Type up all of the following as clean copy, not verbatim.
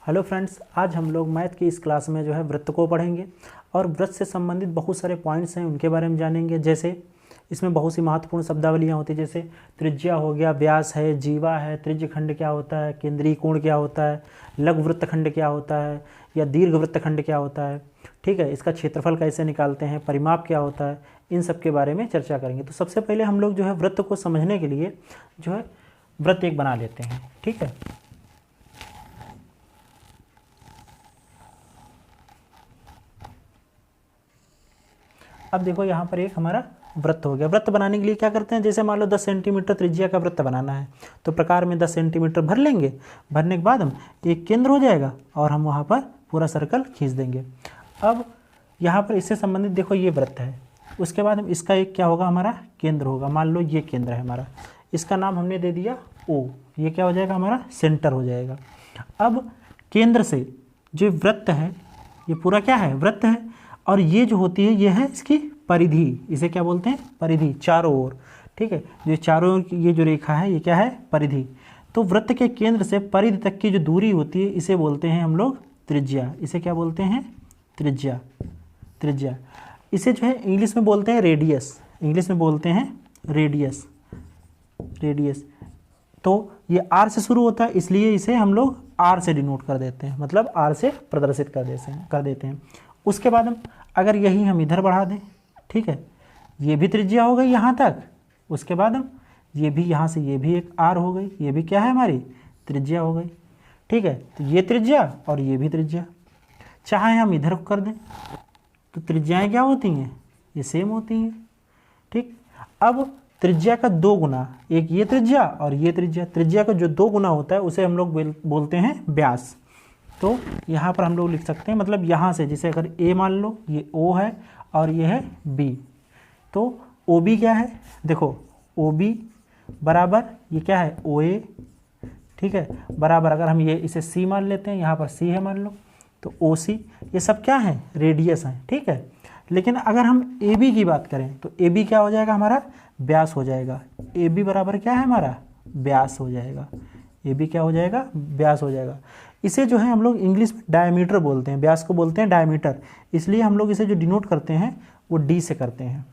Hello friends, आज हम लोग मैथ की इस क्लास में जो है वृत्त को पढ़ेंगे और वृत्त से संबंधित बहुत सारे पॉइंट्स हैं उनके बारे में जानेंगे। जैसे इसमें बहुत सी महत्वपूर्ण शब्दावलियाँ होती हैं, जैसे त्रिज्या हो गया, व्यास है, जीवा है, त्रिज्य खंड क्या होता है, केंद्रीय कोण क्या होता है, लघु वृत्तखंड क्या होता है या दीर्घ वृत्तखंड क्या होता है, ठीक है, इसका क्षेत्रफल कैसे निकालते हैं, परिमाप क्या होता है, इन सब के बारे में चर्चा करेंगे। तो सबसे पहले हम लोग जो है वृत्त को समझने के लिए जो है वृत्त एक बना लेते हैं, ठीक है। अब देखो यहाँ पर एक हमारा वृत्त हो गया। वृत्त बनाने के लिए क्या करते हैं, जैसे मान लो 10 सेंटीमीटर त्रिज्या का वृत्त बनाना है तो प्रकार में 10 सेंटीमीटर भर लेंगे। भरने के बाद हम एक केंद्र हो जाएगा और हम वहाँ पर पूरा सर्कल खींच देंगे। अब यहाँ पर इससे संबंधित देखो ये वृत्त है, उसके बाद हम इसका एक क्या होगा, हमारा केंद्र होगा। मान लो ये केंद्र है हमारा, इसका नाम हमने दे दिया ओ। ये क्या हो जाएगा, हमारा सेंटर हो जाएगा। अब केंद्र से जो वृत्त है ये पूरा क्या है, वृत्त है, और ये जो होती है ये है इसकी परिधि। इसे क्या बोलते हैं, परिधि, चारों ओर, ठीक है। जो चारों ओर की ये जो रेखा है ये क्या है, परिधि। तो वृत्त के केंद्र से परिधि तक की जो दूरी होती है इसे बोलते हैं हम लोग त्रिज्या। इसे क्या बोलते हैं, त्रिज्या। त्रिज्या इसे जो है इंग्लिश में बोलते हैं रेडियस। इंग्लिश में बोलते हैं रेडियस, रेडियस। तो ये आर से शुरू होता है, इसलिए इसे हम लोग आर से डिनोट कर देते हैं, मतलब आर से प्रदर्शित कर देते हैं। उसके बाद हम अगर यही हम इधर बढ़ा दें, ठीक है, ये भी त्रिज्या हो गई यहाँ तक। उसके बाद हम ये भी यहाँ से ये भी एक आर हो गई, ये भी क्या है, हमारी त्रिज्या हो गई, ठीक है। तो ये त्रिज्या और ये भी त्रिज्या। चाहे हम इधर कर दें तो त्रिज्याएँ क्या होती हैं, ये सेम होती हैं, ठीक। अब त्रिज्या का दो गुना, एक ये त्रिज्या और ये त्रिज्या, त्रिज्या का जो दो गुना होता है उसे हम लोग बोलते हैं व्यास। तो यहाँ पर हम लोग लिख सकते हैं, मतलब यहाँ से जैसे अगर ए मान लो ये ओ है और ये है बी, तो ओ बी क्या है, देखो ओ बी बराबर ये क्या है, ओ ए, ठीक है, बराबर अगर हम ये इसे सी मान लेते हैं, यहाँ पर सी है मान लो, तो ओ सी, ये सब क्या है, रेडियस हैं, ठीक है। लेकिन अगर हम ए बी की बात करें तो ए बी क्या हो जाएगा, हमारा व्यास हो जाएगा। ए बी बराबर क्या है, हमारा व्यास हो जाएगा। ए बी क्या हो जाएगा, व्यास हो जाएगा। इसे जो है हम लोग इंग्लिश में डायमीटर बोलते हैं, व्यास को बोलते हैं डायमीटर, इसलिए हम लोग इसे जो डिनोट करते हैं वो डी से करते हैं।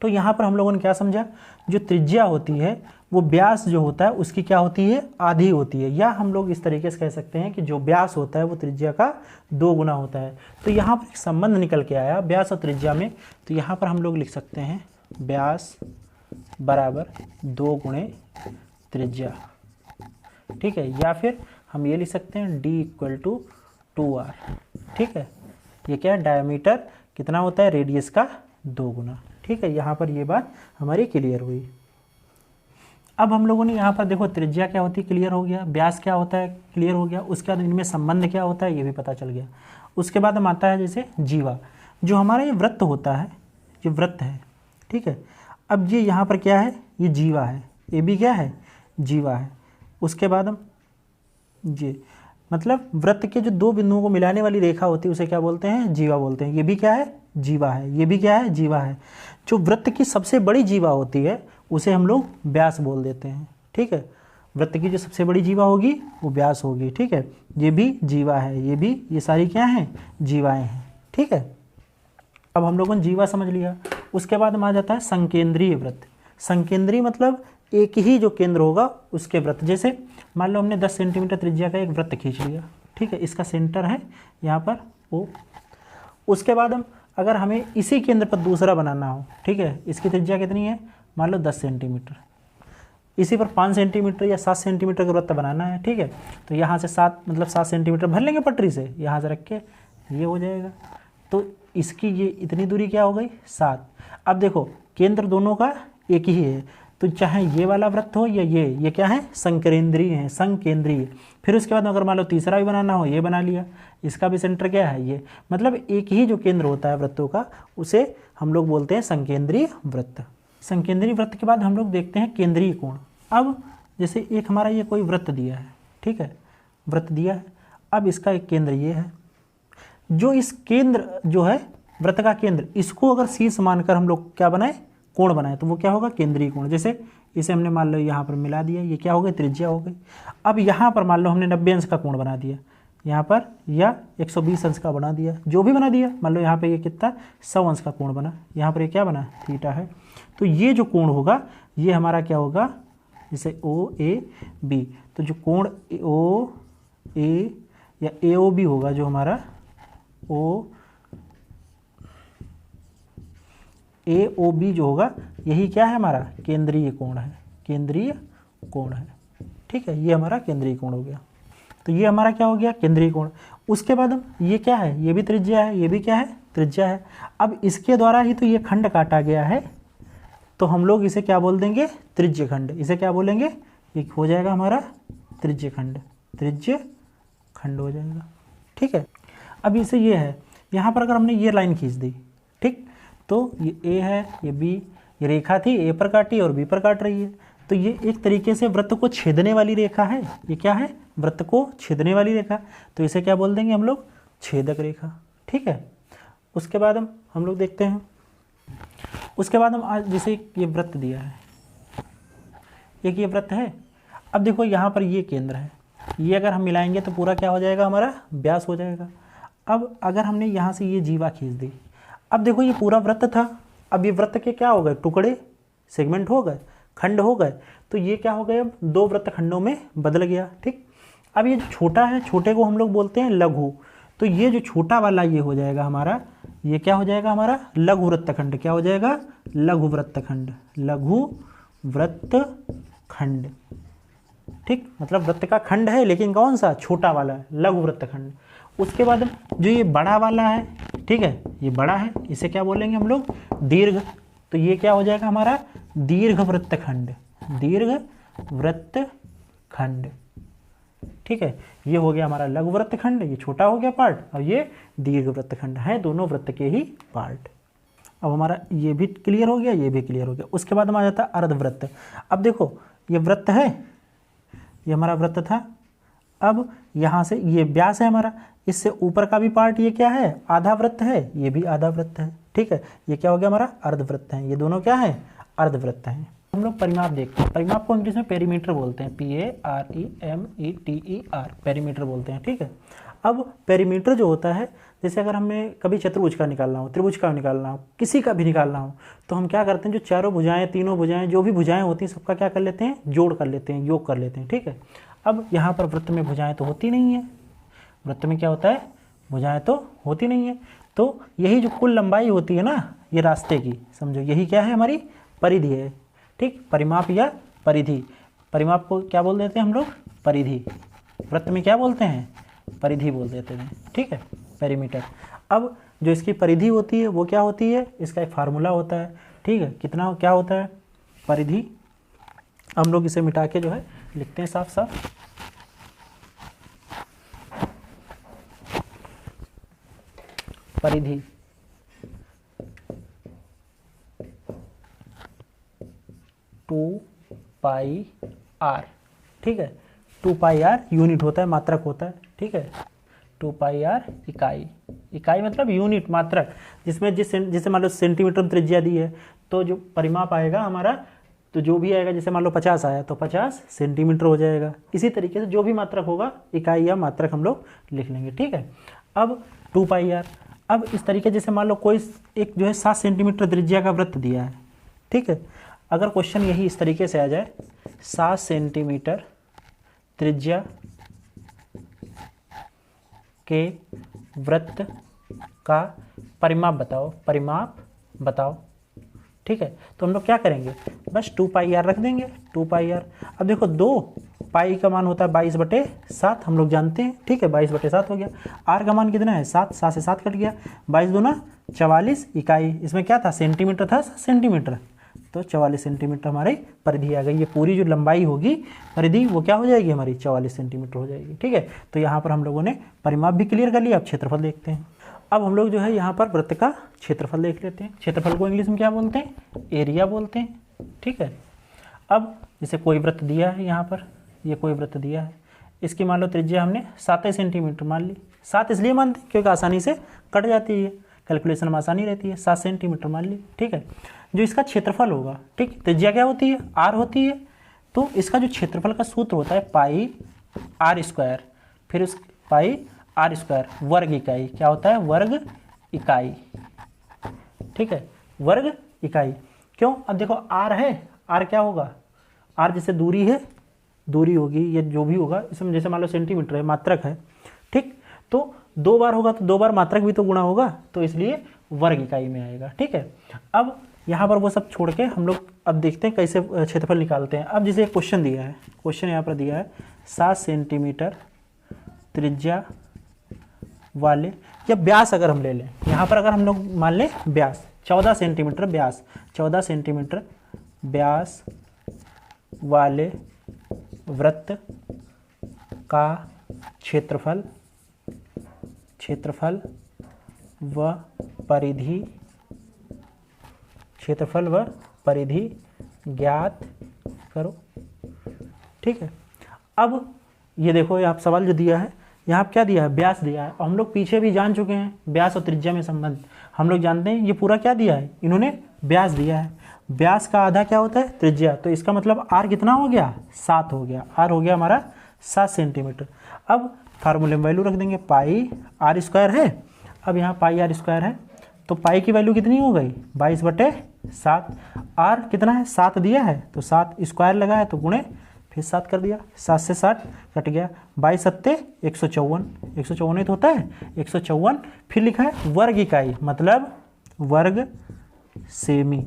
तो यहाँ पर हम लोगों ने क्या समझा, जो त्रिज्या होती है वो व्यास जो होता है उसकी क्या होती है, आधी होती है, या हम लोग इस तरीके से कह सकते हैं कि जो व्यास होता है वो त्रिज्या का 2 गुना होता है। तो यहाँ पर एक संबंध निकल के आया व्यास और त्रिज्या में। तो यहाँ पर हम लोग लिख सकते हैं व्यास बराबर 2 गुणे त्रिज्या, ठीक है। या फिर हम ये लिख सकते हैं डी इक्वल टू 2r, ठीक है। ये क्या है, डायमीटर कितना होता है, रेडियस का 2 गुना, ठीक है। यहाँ पर ये बात हमारी क्लियर हुई। अब हम लोगों ने यहाँ पर देखो त्रिज्या क्या होती है, क्लियर हो गया, व्यास क्या होता है, क्लियर हो गया। उसके बाद इनमें संबंध क्या होता है ये भी पता चल गया। उसके बाद हम आता है जैसे जीवा, जो हमारा ये वृत्त होता है, जो वृत्त है, ठीक है। अब ये यहाँ पर क्या है, ये जीवा है, ये भी क्या है, जीवा है। उसके बाद हम जी, मतलब वृत्त के जो 2 बिंदुओं को मिलाने वाली रेखा होती है उसे क्या बोलते हैं, जीवा बोलते हैं। ये भी क्या है, जीवा है, ये भी क्या है, जीवा है। जो वृत्त की सबसे बड़ी जीवा होती है उसे हम लोग व्यास बोल देते हैं, ठीक है। वृत्त की जो सबसे बड़ी जीवा होगी वो व्यास होगी, ठीक है। ये भी जीवा है, ये भी, ये सारी क्या हैं, जीवाएँ हैं, ठीक है। अब हम लोगों ने जीवा समझ लिया। उसके बाद में आ जाता है संकेंद्रीय वृत्त। संकेंद्रीय मतलब एक ही जो केंद्र होगा उसके वृत्त। जैसे मान लो हमने 10 सेंटीमीटर त्रिज्या का एक वृत्त खींच लिया, ठीक है, इसका सेंटर है यहाँ पर ओ। उसके बाद हम अगर हमें इसी केंद्र पर दूसरा बनाना हो, ठीक है, इसकी त्रिज्या कितनी है, मान लो 10 सेंटीमीटर, इसी पर 5 सेंटीमीटर या 7 सेंटीमीटर का वृत्त बनाना है, ठीक है। तो यहाँ से 7 सेंटीमीटर भर लेंगे पटरी से, यहाँ से रख के ये हो जाएगा। तो इसकी ये इतनी दूरी क्या हो गई, 7। अब देखो केंद्र दोनों का एक ही है, तो चाहे ये वाला वृत्त हो या ये क्या है, संकेंद्रीय है, संकेंद्रीय। फिर उसके बाद अगर मान लो तीसरा भी बनाना हो, ये बना लिया, इसका भी सेंटर क्या है, ये, मतलब एक ही जो केंद्र होता है वृत्तों का उसे हम लोग बोलते हैं संकेंद्रीय वृत्त। संकेंद्रीय वृत्त के बाद हम लोग देखते हैं केंद्रीय कोण। अब जैसे एक हमारा ये कोई वृत्त दिया है, ठीक है, वृत्त दिया है। अब इसका एक केंद्र ये है, जो इस केंद्र जो है वृत्त का केंद्र, इसको अगर शीर्ष मानकर हम लोग क्या बनाए, कोण बनाए, तो वो क्या होगा, केंद्रीय कोण। जैसे इसे हमने मान लो यहाँ पर मिला दिया, ये क्या हो गई, त्रिज्या हो गई। अब यहाँ पर मान लो हमने 90 अंश का कोण बना दिया, यहाँ पर, या 120 अंश का बना दिया, जो भी बना दिया। मान लो यहाँ पे ये कितना 100 अंश का कोण बना, यहाँ पर ये क्या बना थीटा है। तो ये जो कोण होगा ये हमारा क्या होगा, जैसे ओ ए बी, तो जो कोण ओ ए या ए ओ बी होगा, जो हमारा ओ ए ओ बी जो होगा, यही क्या है हमारा केंद्रीय कोण है, केंद्रीय कोण है। ठीक है, ये हमारा केंद्रीय कोण हो गया। तो ये हमारा क्या हो गया, केंद्रीय कोण। उसके बाद हम ये क्या है, ये भी त्रिज्या है, ये भी क्या है, त्रिज्या है। अब इसके द्वारा ही तो ये खंड काटा गया है, तो हम लोग इसे क्या बोल देंगे, त्रिज्य खंड। इसे क्या बोलेंगे, ये हो जाएगा हमारा त्रिज्य खंड, त्रिज्य खंड हो जाएगा। ठीक है, अब इसे ये है, यहाँ पर अगर हमने ये लाइन खींच दी, ठीक, तो ये ए है, ये बी, ये रेखा थी ए पर काटी और बी पर काट रही है, तो ये एक तरीके से वृत्त को छेदने वाली रेखा है। ये क्या है, वृत्त को छेदने वाली रेखा, तो इसे क्या बोल देंगे हम लोग, छेदक रेखा। ठीक है, उसके बाद हम लोग देखते हैं, उसके बाद हम आज जैसे ये वृत्त दिया है, एक ये वृत्त है। अब देखो यहाँ पर ये केंद्र है, ये अगर हम मिलाएंगे तो पूरा क्या हो जाएगा, हमारा व्यास हो जाएगा। अब अगर हमने यहाँ से ये जीवा खींच दी, अब देखो ये पूरा वृत्त था, अब ये वृत्त के क्या हो गए, टुकड़े, सेगमेंट हो गए, खंड हो गए, तो ये क्या हो गए, अब दो वृत्त खंडों में बदल गया। ठीक, अब ये जो छोटा है, छोटे को हम लोग बोलते हैं लघु, तो ये जो छोटा वाला ये हो जाएगा हमारा, ये क्या हो जाएगा हमारा लघु वृत्तखंड। क्या हो जाएगा, लघु वृत्तखंड, लघु वृत्तखंड। ठीक, मतलब वृत्त का खंड है लेकिन कौन सा, छोटा वाला, लघु वृत्तखंड। उसके बाद जो ये बड़ा वाला है, ठीक है, ये बड़ा है, इसे क्या बोलेंगे हम लोग, दीर्घ। तो ये क्या हो जाएगा हमारा दीर्घ वृत्तखंड, दीर्घ वृत्तखंड। ठीक है, ये हो गया हमारा लघु वृत्तखंड, ये छोटा हो गया पार्ट, और ये दीर्घ वृत्तखंड है, दोनों वृत्त के ही पार्ट। अब हमारा ये भी क्लियर हो गया, ये भी क्लियर हो गया। उसके बाद हम आ जाता है अर्धवृत्त। अब देखो ये वृत्त है, ये हमारा वृत्त था, अब यहाँ से ये व्यास है हमारा, इससे ऊपर का भी पार्ट ये क्या है, आधा वृत्त है, ये भी आधा वृत्त है। ठीक है, ये क्या हो गया हमारा अर्धवृत्त है, ये दोनों क्या है, अर्धवृत्त हैं। हम लोग परिमाप देखते हैं, परिमाप को इंग्लिश में पेरीमीटर बोलते हैं, PAREMETER, पेरीमीटर बोलते हैं। ठीक है, अब पेरीमीटर जो होता है, जैसे अगर हमें कभी चतुर्भुज का निकालना हो, त्रिभुज का निकालना हो, किसी का भी निकालना हो, तो हम क्या करते हैं, जो चारों भुजाएं, तीनों भुजाएं, जो भी भुजाएं होती हैं, सबका क्या कर लेते हैं, जोड़ कर लेते हैं, योग कर लेते हैं। ठीक है, अब यहाँ पर वृत्त में भुजाएं तो होती नहीं है, वृत्त में क्या होता है, भुजाएं तो होती नहीं है, तो यही जो कुल लंबाई होती है ना, ये रास्ते की, समझो यही क्या है, हमारी परिधि है। ठीक, परिमाप या परिधि, परिमाप को क्या बोल देते हैं हम लोग, परिधि, वृत्त में क्या बोलते हैं, परिधि बोल देते हैं। ठीक है, पेरीमीटर। अब जो इसकी परिधि होती है वो क्या होती है, इसका एक फार्मूला होता है। ठीक है, कितना क्या होता है, परिधि, हम लोग इसे मिटा के जो है लिखते हैं साफ साफ, परिधि टू पाई आर। ठीक है, 2 पाई आर यूनिट होता है, मात्रक होता है। ठीक है, 2 पाई आर इकाई, इकाई मतलब यूनिट, मात्रक, जिसमें जिसे मान लो सेंटीमीटर में त्रिज्या दी है, तो जो परिमाप आएगा हमारा, तो जो भी आएगा, जैसे मान लो 50 आया तो 50 सेंटीमीटर हो जाएगा। इसी तरीके से जो भी मात्रक होगा, इकाई या मात्रक हम लोग लिख लेंगे। ठीक है, अब 2 पाई आर, अब इस तरीके जैसे मान लो कोई एक जो है 7 सेंटीमीटर त्रिज्या का वृत्त दिया है। ठीक है, अगर क्वेश्चन यही इस तरीके से आ जाए, 7 सेंटीमीटर त्रिज्या के वृत्त का परिमाप बताओ, परिमाप बताओ। ठीक है, तो हम लोग क्या करेंगे, बस 2 पाई आर रख देंगे, 2 पाई आर। अब देखो 2 पाई का मान होता है 22/7, हम लोग जानते हैं। ठीक है, 22/7 हो गया। आर का मान कितना है, 7, 7 से 7 कट गया, 22 दूना 44 इकाई। इसमें क्या था, सेंटीमीटर था, सेंटीमीटर, तो 44 सेंटीमीटर हमारी परिधि आ गई। ये पूरी जो लंबाई होगी परिधि, वो क्या हो जाएगी हमारी, 44 सेंटीमीटर हो जाएगी। ठीक है, तो यहाँ पर हम लोगों ने परिमाप भी क्लियर कर लिया। अब क्षेत्रफल देखते हैं। अब हम लोग जो है यहाँ पर वृत्त का क्षेत्रफल देख लेते हैं। क्षेत्रफल को इंग्लिश में क्या बोलते हैं, एरिया बोलते हैं। ठीक है, अब जैसे कोई वृत्त दिया है, यहाँ पर ये कोई वृत्त दिया है, इसकी मान लो त्रिज्या हमने 7 सेंटीमीटर मान ली। 7 इसलिए मानते हैं क्योंकि आसानी से कट जाती है, कैलकुलेशन में आसानी रहती है। 7 सेंटीमीटर मान ली। ठीक है, जो इसका क्षेत्रफल होगा, ठीक, त्रिज्या क्या होती है, आर होती है, तो इसका जो क्षेत्रफल का सूत्र होता है पाई आर स्क्वायर, फिर पाई आर स्क्वायर, वर्ग इकाई। क्या होता है? वर्ग इकाई। ठीक है, वर्ग इकाई। क्यों? अब देखो आर है, आर क्या होगा? आर जैसे दूरी है, दूरी होगी या जो भी होगा, इसमें जैसे मान लो सेंटीमीटर है, मात्रक है। ठीक, तो 2 बार होगा तो 2 बार मात्रक भी तो गुणा होगा, तो इसलिए वर्ग इकाई में आएगा। ठीक है, अब यहाँ पर वो सब छोड़ के हम लोग अब देखते हैं कैसे क्षेत्रफल निकालते हैं। अब जैसे एक क्वेश्चन दिया है, क्वेश्चन यहाँ पर दिया है 7 सेंटीमीटर त्रिज्या वाले, या व्यास अगर हम ले लें, यहाँ पर अगर हम लोग मान लें व्यास 14 सेंटीमीटर व्यास, 14 सेंटीमीटर व्यास वाले वृत्त का क्षेत्रफल व परिधि, क्षेत्रफल व परिधि ज्ञात करो। ठीक है, अब ये देखो ये आप सवाल जो दिया है, यहाँ क्या दिया है? व्यास दिया है। और हम लोग पीछे भी जान चुके हैं व्यास और त्रिज्या में संबंध, हम लोग जानते हैं। ये पूरा क्या दिया है? इन्होंने व्यास दिया है। व्यास का आधा क्या होता है? त्रिज्या। तो इसका मतलब आर कितना हो गया? 7 हो गया। आर हो गया हमारा 7 सेंटीमीटर। अब फार्मूले में वैल्यू रख देंगे, पाई आर स्क्वायर है। अब यहाँ पाई आर स्क्वायर है, तो पाई की वैल्यू कितनी हो गई? 22/7। आर कितना है? 7 दिया है, तो 7 स्क्वायर लगा है तो गुणे फिर 7 कर दिया, 7 से 7 कट गया, 22 सत्ते 154, 154 ही तो होता है, 154। फिर लिखा है वर्ग इकाई, मतलब वर्ग सेमी।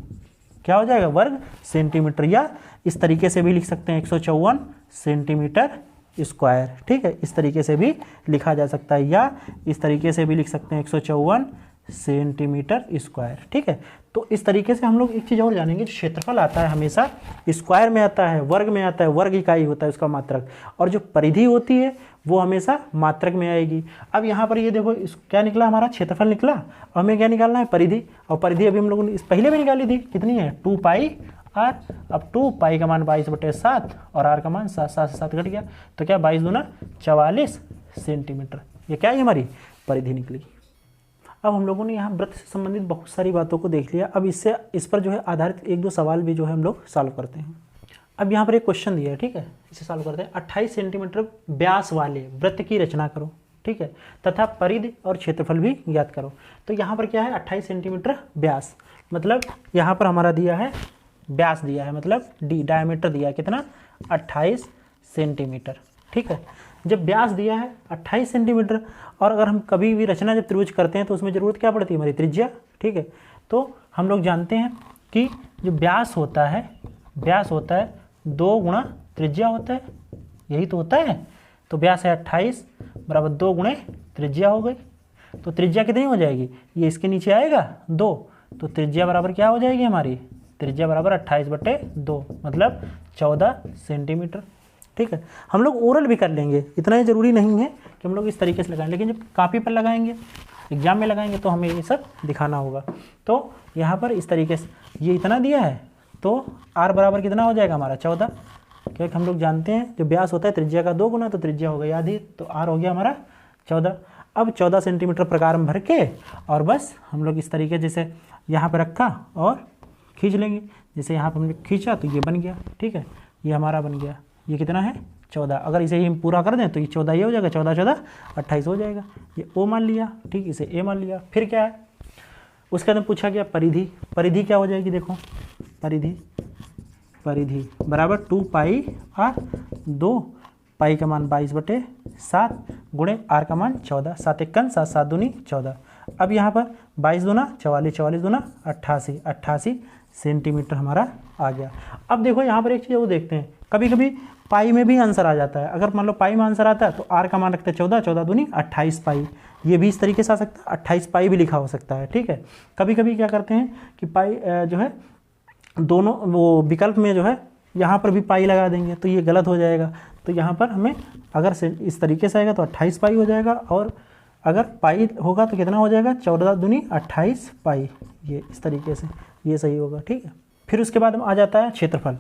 क्या हो जाएगा? वर्ग सेंटीमीटर। या इस तरीके से भी लिख सकते हैं 154 सेंटीमीटर स्क्वायर। ठीक है, इस तरीके से भी लिखा जा सकता है, या इस तरीके से भी लिख सकते हैं 154 सेंटीमीटर स्क्वायर। ठीक है, तो इस तरीके से हम लोग एक चीज़ और जानेंगे, क्षेत्रफल आता है हमेशा स्क्वायर में आता है, वर्ग में आता है, वर्ग इकाई होता है उसका मात्रक, और जो परिधि होती है वो हमेशा मात्रक में आएगी। अब यहाँ पर ये देखो क्या निकला? हमारा क्षेत्रफल निकला, और हमें क्या निकालना है? परिधि। और परिधि अभी हम लोगों ने पहले भी निकाली थी, कितनी है? 2 पाई आर। अब 2 पाई का मान 22/7 और आर का मान 7, 7 से 7 घट गया, तो क्या 22 दूना 44 सेंटीमीटर। ये क्या है? हमारी परिधि निकली। अब हम लोगों ने यहाँ वृत्त से संबंधित बहुत सारी बातों को देख लिया। अब इस पर जो है आधारित 1-2 सवाल भी जो है हम लोग सॉल्व करते हैं। अब यहाँ पर एक क्वेश्चन दिया है, ठीक है, इसे सॉल्व करते हैं। 28 सेंटीमीटर व्यास वाले वृत्त की रचना करो। ठीक है, तथा परिधि और क्षेत्रफल भी ज्ञात करो। तो यहाँ पर क्या है? 28 सेंटीमीटर व्यास, मतलब यहाँ पर हमारा दिया है व्यास दिया है, मतलब डी डायमीटर दिया है कितना? 28 सेंटीमीटर। ठीक है, जब व्यास दिया है 28 सेंटीमीटर, और अगर हम कभी भी रचना जब त्रिभुज करते हैं तो उसमें ज़रूरत क्या पड़ती है? हमारी त्रिज्या। ठीक है, तो हम लोग जानते हैं कि जो व्यास होता है 2 गुणा त्रिज्या होता है, यही तो होता है। तो व्यास है 28 बराबर 2 गुणे त्रिज्या हो गई। तो त्रिज्या कितनी हो जाएगी? ये इसके नीचे आएगा 2, तो त्रिज्या बराबर क्या हो जाएगी हमारी? त्रिज्या बराबर 28/2, मतलब 14 सेंटीमीटर। ठीक है, हम लोग ओरल भी कर लेंगे, इतना ही ज़रूरी नहीं है कि हम लोग इस तरीके से लगाएं, लेकिन जब कॉपी पर लगाएंगे, एग्जाम में लगाएंगे, तो हमें ये सब दिखाना होगा। तो यहाँ पर इस तरीके से ये इतना दिया है, तो आर बराबर कितना हो जाएगा हमारा? 14, क्योंकि हम लोग जानते हैं जो व्यास होता है त्रिज्या का 2 गुना, तो त्रिज्या हो गई आधी, तो आर हो गया हमारा 14। अब 14 सेंटीमीटर प्रकार में भर के, और बस हम लोग इस तरीके जैसे यहाँ पर रखा और खींच लेंगे। जैसे यहाँ पर हमने खींचा तो ये बन गया। ठीक है, ये हमारा बन गया। ये कितना है? 14। अगर इसे ही हम पूरा कर दें तो ये 14 ये हो जाएगा, 14 14 28 हो जाएगा। ये ओ मान लिया, ठीक, इसे ए मान लिया। फिर क्या है? उसके बाद पूछा गया परिधि। परिधि क्या हो जाएगी? देखो परिधि बराबर 2 पाई आर, 2 पाई का मान 22/7 गुणे आर का मान 14, 7 1 7 7 दूनी 14। अब यहाँ पर 22 दूना 44, 44 दूना 88, 88 सेंटीमीटर हमारा आ गया। अब देखो यहाँ पर एक चीज़ वो देखते हैं, कभी कभी पाई में भी आंसर आ जाता है। अगर मान लो पाई में आंसर आता है तो आर का मान रखते हैं 14, 14 दूनी 28 पाई। ये भी इस तरीके से आ सकता है, 28 पाई भी लिखा हो सकता है। ठीक है, कभी कभी क्या करते हैं कि पाई जो है दोनों वो विकल्प में जो है यहाँ पर भी पाई लगा देंगे, तो ये गलत हो जाएगा। तो यहाँ पर हमें अगर से इस तरीके से आएगा तो 28 पाई हो जाएगा, और अगर पाई होगा तो कितना हो जाएगा? 14 दूनी 28 पाई। ये इस तरीके से ये सही होगा। ठीक है, फिर उसके बाद आ जाता है क्षेत्रफल।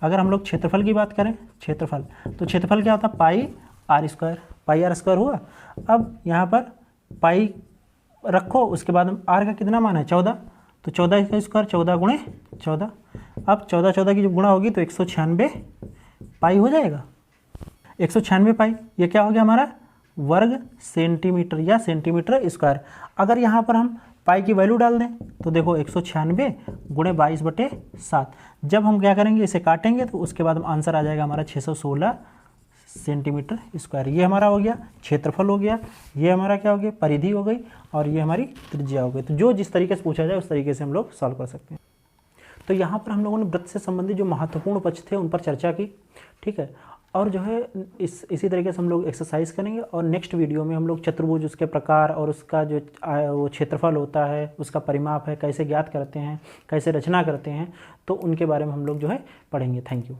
अगर हम लोग क्षेत्रफल की बात करें, क्षेत्रफल, तो क्षेत्रफल क्या होता है? Pi r square. Pi r square हुआ। अब यहाँ पर पाई रखो, उसके बाद आर का कितना मान है? 14, तो 14 का स्क्वायर 14 गुणे 14। अब 14 14 की जब गुणा होगी तो 196 पाई हो जाएगा। 196 पाई, ये क्या हो गया हमारा? वर्ग सेंटीमीटर या सेंटीमीटर स्क्वायर। अगर यहाँ पर हम पाई की वैल्यू डाल दें तो देखो 196 गुणे 22/7। जब हम क्या करेंगे, इसे काटेंगे तो उसके बाद आंसर आ जाएगा हमारा 616 सेंटीमीटर स्क्वायर। ये हमारा हो गया क्षेत्रफल हो गया, ये हमारा क्या हो गया, परिधि हो गई, और ये हमारी त्रिज्या हो गई। तो जो जिस तरीके से पूछा जाए उस तरीके से हम लोग सॉल्व कर सकते हैं। तो यहाँ पर हम लोगों ने वृत्त से संबंधित जो महत्वपूर्ण पक्ष थे उन पर चर्चा की, ठीक है। और जो है इसी तरीके से हम लोग एक्सरसाइज करेंगे, और नेक्स्ट वीडियो में हम लोग चतुर्भुज, उसके प्रकार और उसका जो वो क्षेत्रफल होता है, उसका परिमाप है, कैसे ज्ञात करते हैं, कैसे रचना करते हैं, तो उनके बारे में हम लोग जो है पढ़ेंगे। Thank you.